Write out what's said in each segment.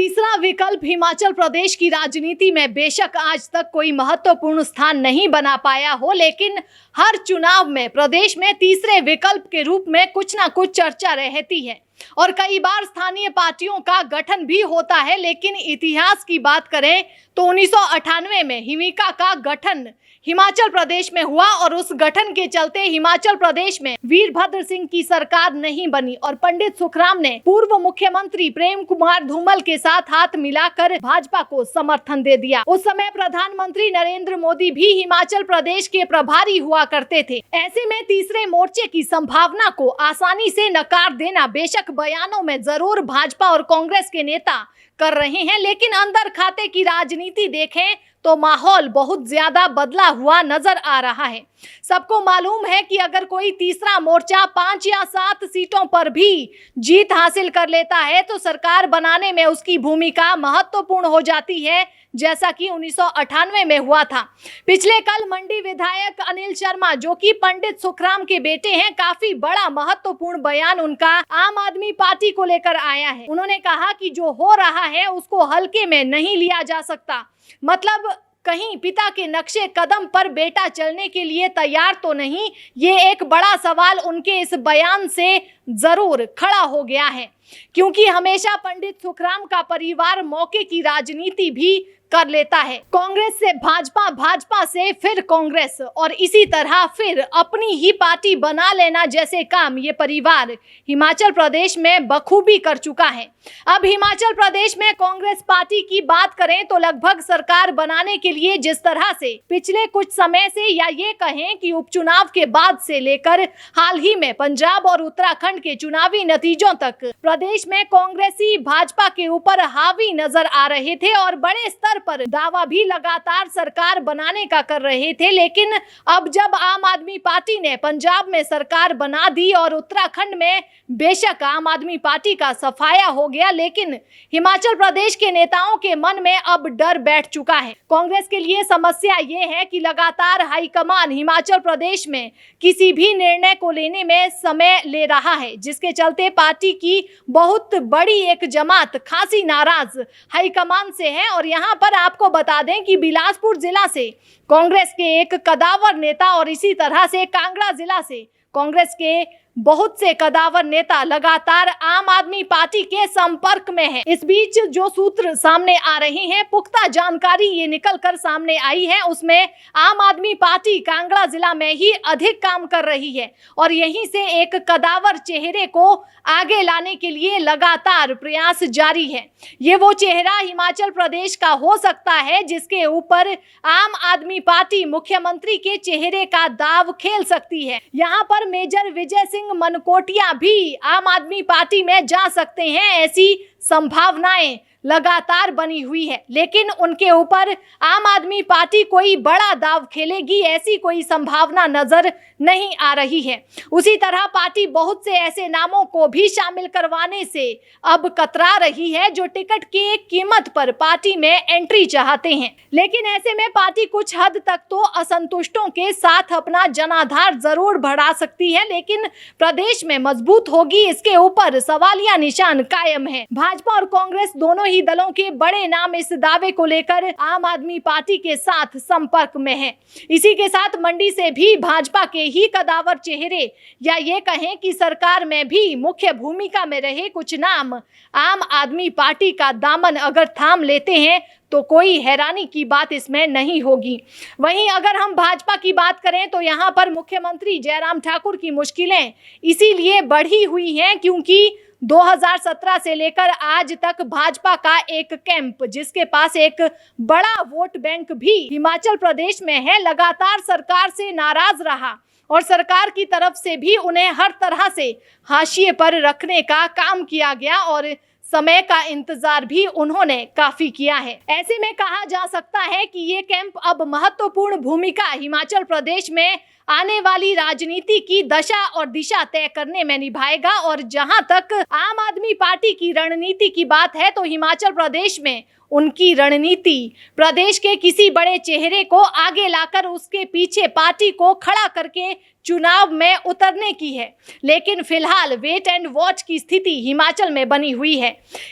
तीसरा विकल्प हिमाचल प्रदेश की राजनीति में बेशक आज तक कोई महत्वपूर्ण स्थान नहीं बना पाया हो, लेकिन हर चुनाव में प्रदेश में तीसरे विकल्प के रूप में कुछ ना कुछ चर्चा रहती है और कई बार स्थानीय पार्टियों का गठन भी होता है। लेकिन इतिहास की बात करें तो 1998 में हिमिका का गठन हिमाचल प्रदेश में हुआ और उस गठन के चलते हिमाचल प्रदेश में वीरभद्र सिंह की सरकार नहीं बनी और पंडित सुखराम ने पूर्व मुख्यमंत्री प्रेम कुमार धूमल के साथ हाथ मिलाकर भाजपा को समर्थन दे दिया। उस समय प्रधानमंत्री नरेंद्र मोदी भी हिमाचल प्रदेश के प्रभारी हुआ करते थे। ऐसे में तीसरे मोर्चे की संभावना को आसानी से नकार देना बेशक बयानों में जरूर भाजपा और कांग्रेस के नेता कर रहे हैं, लेकिन अंदर खाते की राजनीति देखें तो माहौल बहुत ज्यादा बदला हुआ नजर आ रहा है। सबको मालूम है कि अगर कोई तीसरा मोर्चा 5 या 7 सीटों पर भी जीत हासिल कर लेता है तो सरकार बनाने में उसकी भूमिका महत्वपूर्ण हो जाती है, जैसा कि 1998 में हुआ था। पिछले कल मंडी विधायक अनिल शर्मा, जो कि पंडित सुखराम के बेटे हैं, काफी बड़ा महत्वपूर्ण बयान उनका आम आदमी पार्टी को लेकर आया है। उन्होंने कहा कि जो हो रहा है उसको हल्के में नहीं लिया जा सकता। मतलब कहीं पिता के नक्शे कदम पर बेटा चलने के लिए तैयार तो नहीं, ये एक बड़ा सवाल उनके इस बयान से जरूर खड़ा हो गया है, क्योंकि हमेशा पंडित सुखराम का परिवार मौके की राजनीति भी कर लेता है। कांग्रेस से भाजपा, भाजपा से फिर कांग्रेस और इसी तरह फिर अपनी ही पार्टी बना लेना जैसे काम ये परिवार हिमाचल प्रदेश में बखूबी कर चुका है। अब हिमाचल प्रदेश में कांग्रेस पार्टी की बात करें तो लगभग सरकार बनाने के लिए जिस तरह से पिछले कुछ समय से, या ये कहें कि उपचुनाव के बाद से लेकर हाल ही में पंजाब और उत्तराखंड के चुनावी नतीजों तक प्रदेश में कांग्रेसी भाजपा के ऊपर हावी नजर आ रहे थे और बड़े स्तर पर दावा भी लगातार सरकार बनाने का कर रहे थे। लेकिन अब जब आम आदमी पार्टी ने पंजाब में सरकार बना दी और उत्तराखंड में बेशक आम आदमी पार्टी का सफाया हो गया, लेकिन हिमाचल प्रदेश के नेताओं के मन में अब डर बैठ चुका है। कांग्रेस के लिए समस्या ये है कि लगातार हाईकमान हिमाचल प्रदेश में किसी भी निर्णय को लेने में समय ले रहा है, जिसके चलते पार्टी की बहुत बड़ी एक जमात खासी नाराज हाईकमान से है। और यहाँ पर आपको बता दें कि बिलासपुर जिला से कांग्रेस के एक कदावर नेता और इसी तरह से कांगड़ा जिला से कांग्रेस के बहुत से कदावर नेता लगातार आम आदमी पार्टी के संपर्क में है। इस बीच जो सूत्र सामने आ रहे हैं, पुख्ता जानकारी ये निकल कर सामने आई है, उसमें आम आदमी पार्टी कांगड़ा जिला में ही अधिक काम कर रही है और यहीं से एक कदावर चेहरे को आगे लाने के लिए लगातार प्रयास जारी है। ये वो चेहरा हिमाचल प्रदेश का हो सकता है जिसके ऊपर आम आदमी पार्टी मुख्यमंत्री के चेहरे का दाव खेल सकती है। यहाँ पर मेजर विजय सिंह मनकोटिया भी आम आदमी पार्टी में जा सकते हैं, ऐसी संभावनाएं लगातार बनी हुई है। लेकिन उनके ऊपर आम आदमी पार्टी कोई बड़ा दाव खेलेगी, ऐसी कोई संभावना नजर नहीं आ रही है। उसी तरह पार्टी बहुत से ऐसे नामों को भी शामिल करवाने से अब कतरा रही है जो टिकट की कीमत पर पार्टी में एंट्री चाहते हैं। लेकिन ऐसे में पार्टी कुछ हद तक तो असंतुष्टों के साथ अपना जनाधार जरूर बढ़ा सकती है, लेकिन प्रदेश में मजबूत होगी, इसके ऊपर सवालिया निशान कायम है। भाजपा और कांग्रेस दोनों ही दलों के बड़े नाम इस दावे को लेकर आम आदमी पार्टी के साथ संपर्क में हैं। इसी के साथ मंडी से भी भाजपा के ही कदावर चेहरे, या ये कहें कि सरकार में भी मुख्य भूमिका में रहे कुछ नाम आम आदमी पार्टी का दामन अगर थाम लेते हैं तो कोई हैरानी की बात इसमें नहीं होगी। वहीं अगर हम भाजपा की बात करें तो यहाँ पर मुख्यमंत्री जयराम ठाकुर की मुश्किलें इसीलिए बढ़ी हुई हैं क्योंकि 2017 से लेकर आज तक भाजपा का एक कैंप, जिसके पास एक बड़ा वोट बैंक भी हिमाचल प्रदेश में है, लगातार सरकार से नाराज रहा और सरकार की तरफ से भी उन्हें हर तरह से हाशिए पर रखने का काम किया गया और समय का इंतजार भी उन्होंने काफी किया है। ऐसे में कहा जा सकता है कि ये कैंप अब महत्वपूर्ण भूमिका हिमाचल प्रदेश में आने वाली राजनीति की दशा और दिशा तय करने में निभाएगा। और जहां तक आम आदमी पार्टी की रणनीति की बात है तो हिमाचल प्रदेश में उनकी रणनीति प्रदेश के किसी बड़े चेहरे को आगे लाकर उसके पीछे पार्टी को खड़ा करके चुनाव में उतरने की है। लेकिन फिलहाल वेट एंड वॉच की स्थिति हिमाचल में बनी हुई है।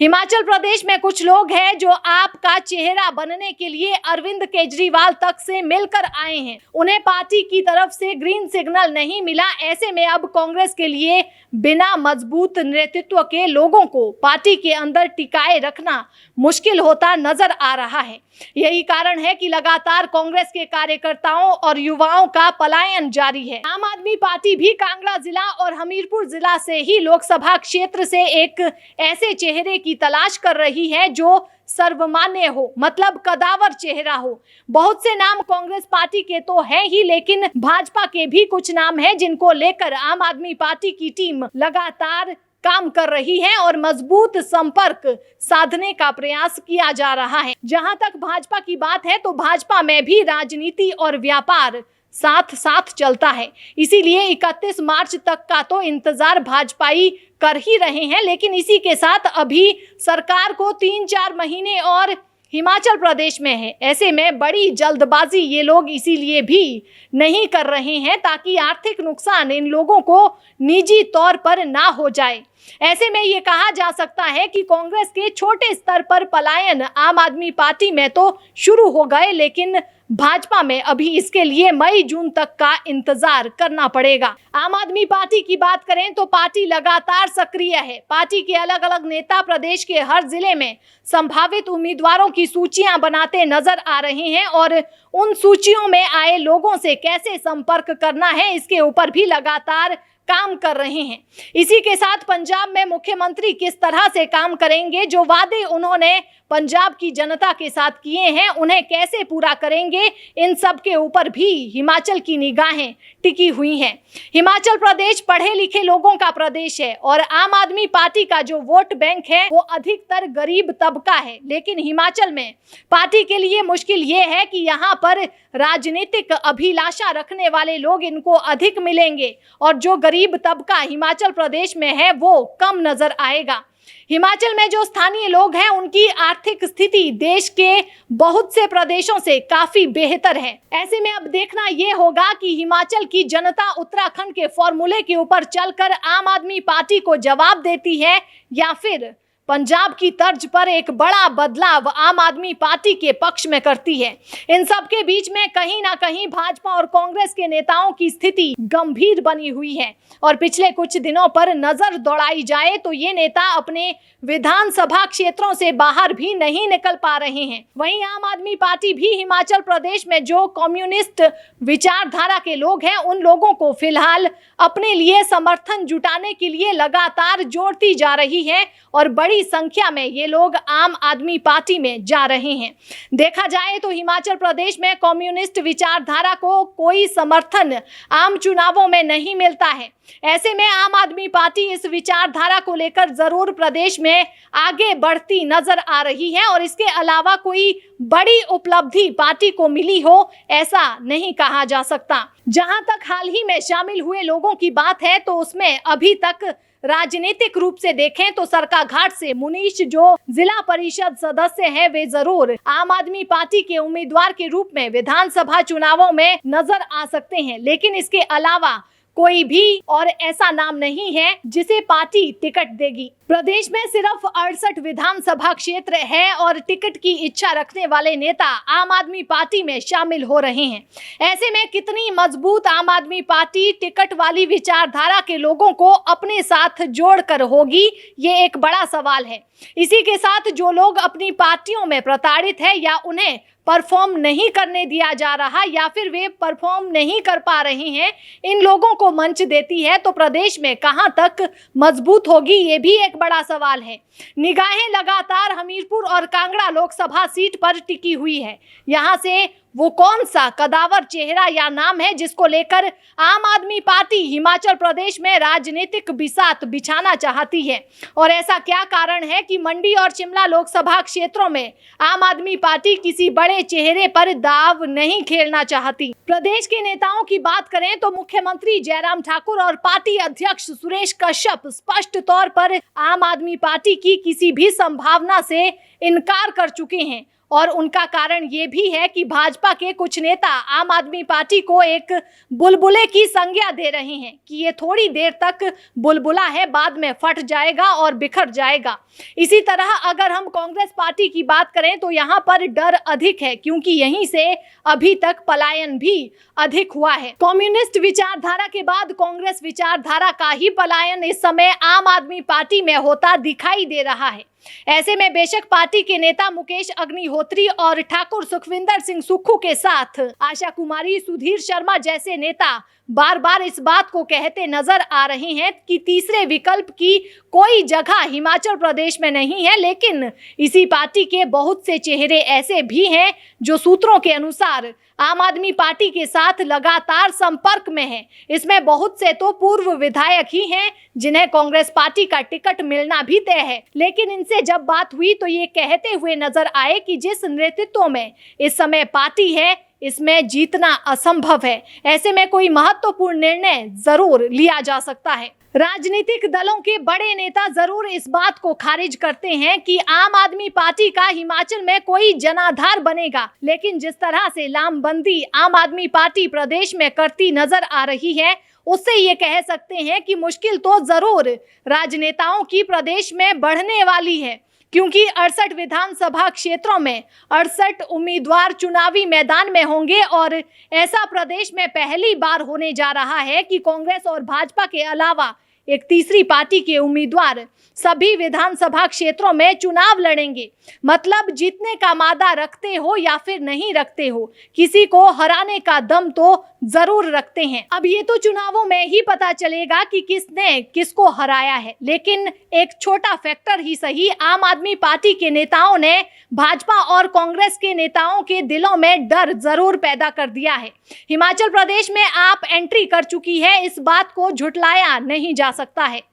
हिमाचल प्रदेश में कुछ लोग हैं जो आपका चेहरा बनने के लिए अरविंद केजरीवाल तक से मिलकर आए हैं। उन्हें पार्टी की तरफ से ग्रीन सिग्नल नहीं मिला। ऐसे में अब कांग्रेस के लिए बिना मजबूत नेतृत्व के लोगों को पार्टी के अंदर टिकाए रखना मुश्किल होता नजर आ रहा है। यही कारण है कि लगातार कांग्रेस के कार्यकर्ताओं और युवाओं का पलायन जारी है। आम आदमी पार्टी भी कांगड़ा जिला और हमीरपुर जिला से ही लोकसभा क्षेत्र से एक ऐसे चेहरे की तलाश कर रही है जो सर्वमान्य हो, मतलब कदावर चेहरा हो। बहुत से नाम कांग्रेस पार्टी के तो हैं ही, लेकिन भाजपा के भी कुछ नाम हैं जिनको लेकर आम आदमी पार्टी की टीम लगातार काम कर रही है और मजबूत संपर्क साधने का प्रयास किया जा रहा है। जहां तक भाजपा की बात है तो भाजपा में भी राजनीति और व्यापार साथ साथ चलता है। इसीलिए 31 मार्च तक का तो इंतजार भाजपाई कर ही रहे हैं, लेकिन इसी के साथ अभी सरकार को 3-4 महीने और हिमाचल प्रदेश में है। ऐसे में बड़ी जल्दबाजी ये लोग इसीलिए भी नहीं कर रहे हैं ताकि आर्थिक नुकसान इन लोगों को निजी तौर पर ना हो जाए। ऐसे में ये कहा जा सकता है कि कांग्रेस के छोटे स्तर पर पलायन आम आदमी पार्टी में तो शुरू हो गए, लेकिन भाजपा में अभी इसके लिए मई-जून तक का इंतजार करना पड़ेगा। आम आदमी पार्टी की बात करें तो पार्टी लगातार सक्रिय है। पार्टी के अलग अलग नेता प्रदेश के हर जिले में संभावित उम्मीदवारों की सूचियां बनाते नजर आ रहे हैं और उन सूचियों में आए लोगों से कैसे संपर्क करना है इसके ऊपर भी लगातार काम कर रहे हैं। इसी के साथ पंजाब में मुख्यमंत्री किस तरह से काम करेंगे, जो वादे उन्होंने पंजाब की जनता के साथ किए हैं उन्हें कैसे पूरा करेंगे, इन सब के ऊपर भी हिमाचल की निगाहें टिकी हुई हैं। हिमाचल प्रदेश पढ़े लिखे लोगों का प्रदेश है और आम आदमी पार्टी का जो वोट बैंक है वो अधिकतर गरीब तबका है। लेकिन हिमाचल में पार्टी के लिए मुश्किल ये है कि यहाँ पर राजनीतिक अभिलाषा रखने वाले लोग इनको अधिक मिलेंगे और जो गरीब तबका हिमाचल प्रदेश में है वो कम नजर आएगा। हिमाचल में जो स्थानीय लोग हैं उनकी आर्थिक स्थिति देश के बहुत से प्रदेशों से काफी बेहतर है। ऐसे में अब देखना यह होगा कि हिमाचल की जनता उत्तराखंड के फॉर्मूले के ऊपर चलकर आम आदमी पार्टी को जवाब देती है या फिर पंजाब की तर्ज पर एक बड़ा बदलाव आम आदमी पार्टी के पक्ष में करती है। इन सब के बीच में कहीं ना कहीं भाजपा और कांग्रेस के नेताओं की स्थिति गंभीर बनी हुई है और पिछले कुछ दिनों पर नजर दौड़ाई जाए तो ये नेता अपने विधानसभा क्षेत्रों से बाहर भी नहीं निकल पा रहे हैं। वहीं आम आदमी पार्टी भी हिमाचल प्रदेश में जो कम्युनिस्ट विचारधारा के लोग हैं उन लोगों को फिलहाल अपने लिए समर्थन जुटाने के लिए लगातार जोड़ती जा रही है और बड़ी संख्या में ये लोग आम आदमी पार्टी में जा रहे हैं। देखा जाए तो हिमाचल प्रदेश में कम्युनिस्ट विचारधारा को कोई समर्थन आम चुनावों में नहीं मिलता है। ऐसे में आम आदमी पार्टी इस विचारधारा को लेकर जरूर प्रदेश में आगे बढ़ती नजर आ रही है और इसके अलावा कोई बड़ी उपलब्धि पार्टी को मिली हो ऐसा नहीं कहा जा सकता। जहां तक हाल ही में शामिल हुए लोगों की बात है तो उसमें अभी तक राजनीतिक रूप से देखें तो सरकाघाट से मुनीश जो जिला परिषद सदस्य हैं वे जरूर आम आदमी पार्टी के उम्मीदवार के रूप में विधानसभा चुनावों में नजर आ सकते हैं, लेकिन इसके अलावा कोई भी और ऐसा नाम नहीं है जिसे पार्टी टिकट देगी। प्रदेश में सिर्फ 68 विधानसभा क्षेत्र है और टिकट की इच्छा रखने वाले नेता आम आदमी पार्टी में शामिल हो रहे हैं। ऐसे में कितनी मजबूत आम आदमी पार्टी टिकट वाली विचारधारा के लोगों को अपने साथ जोड़कर होगी, ये एक बड़ा सवाल है। इसी के साथ जो लोग अपनी पार्टियों में प्रताड़ित है या उन्हें परफॉर्म नहीं करने दिया जा रहा या फिर वे परफॉर्म नहीं कर पा रहे हैं, इन लोगों को मंच देती है तो प्रदेश में कहां तक मजबूत होगी, ये भी एक बड़ा सवाल है। निगाहें लगातार हमीरपुर और कांगड़ा लोकसभा सीट पर टिकी हुई है। यहां से वो कौन सा कदावर चेहरा या नाम है जिसको लेकर आम आदमी पार्टी हिमाचल प्रदेश में राजनीतिक बिसात बिछाना चाहती है, और ऐसा क्या कारण है कि मंडी और शिमला लोकसभा क्षेत्रों में आम आदमी पार्टी किसी बड़े चेहरे पर दाव नहीं खेलना चाहती। प्रदेश के नेताओं की बात करें तो मुख्यमंत्री जयराम ठाकुर और पार्टी अध्यक्ष सुरेश कश्यप स्पष्ट तौर पर आम आदमी पार्टी की किसी भी संभावना से इनकार कर चुके हैं, और उनका कारण ये भी है कि भाजपा के कुछ नेता आम आदमी पार्टी को एक बुलबुले की संज्ञा दे रहे हैं कि ये थोड़ी देर तक बुलबुला है, बाद में फट जाएगा और बिखर जाएगा। इसी तरह अगर हम कांग्रेस पार्टी की बात करें तो यहाँ पर डर अधिक है, क्योंकि यहीं से अभी तक पलायन भी अधिक हुआ है। कम्युनिस्ट विचारधारा के बाद कांग्रेस विचारधारा का ही पलायन इस समय आम आदमी पार्टी में होता दिखाई दे रहा है। ऐसे में बेशक पार्टी के नेता मुकेश अग्निहोत्री और ठाकुर सुखविंदर सिंह सुक्खू के साथ आशा कुमारी, सुधीर शर्मा जैसे नेता बार बार इस बात को कहते नजर आ रहे हैं कि तीसरे विकल्प की कोई जगह हिमाचल प्रदेश में नहीं है, लेकिन इसी पार्टी के बहुत से चेहरे ऐसे भी हैं जो सूत्रों के अनुसार आम आदमी पार्टी के साथ लगातार संपर्क में हैं। इसमें बहुत से तो पूर्व विधायक ही हैं जिन्हें कांग्रेस पार्टी का टिकट मिलना भी तय है, लेकिन इनसे जब बात हुई तो ये कहते हुए नजर आए कि जिस नेतृत्व में इस समय पार्टी है इसमें जीतना असंभव है। ऐसे में कोई महत्वपूर्ण निर्णय जरूर लिया जा सकता है। राजनीतिक दलों के बड़े नेता जरूर इस बात को खारिज करते हैं कि आम आदमी पार्टी का हिमाचल में कोई जनाधार बनेगा, लेकिन जिस तरह से लामबंदी आम आदमी पार्टी प्रदेश में करती नजर आ रही है उससे ये कह सकते हैं कि मुश्किल तो जरूर राजनेताओं की प्रदेश में बढ़ने वाली है, क्योंकि 68 विधानसभा क्षेत्रों में 68 उम्मीदवार चुनावी मैदान में होंगे, और ऐसा प्रदेश में पहली बार होने जा रहा है कि कांग्रेस और भाजपा के अलावा एक तीसरी पार्टी के उम्मीदवार सभी विधानसभा क्षेत्रों में चुनाव लड़ेंगे। मतलब जीतने का मादा रखते हो या फिर नहीं रखते हो, किसी को हराने का दम तो जरूर रखते हैं। अब ये तो चुनावों में ही पता चलेगा कि किसने किसको हराया है, लेकिन एक छोटा फैक्टर ही सही आम आदमी पार्टी के नेताओं ने भाजपा और कांग्रेस के नेताओं के दिलों में डर जरूर पैदा कर दिया है। हिमाचल प्रदेश में आप एंट्री कर चुकी है, इस बात को झुटलाया नहीं जा सकता है।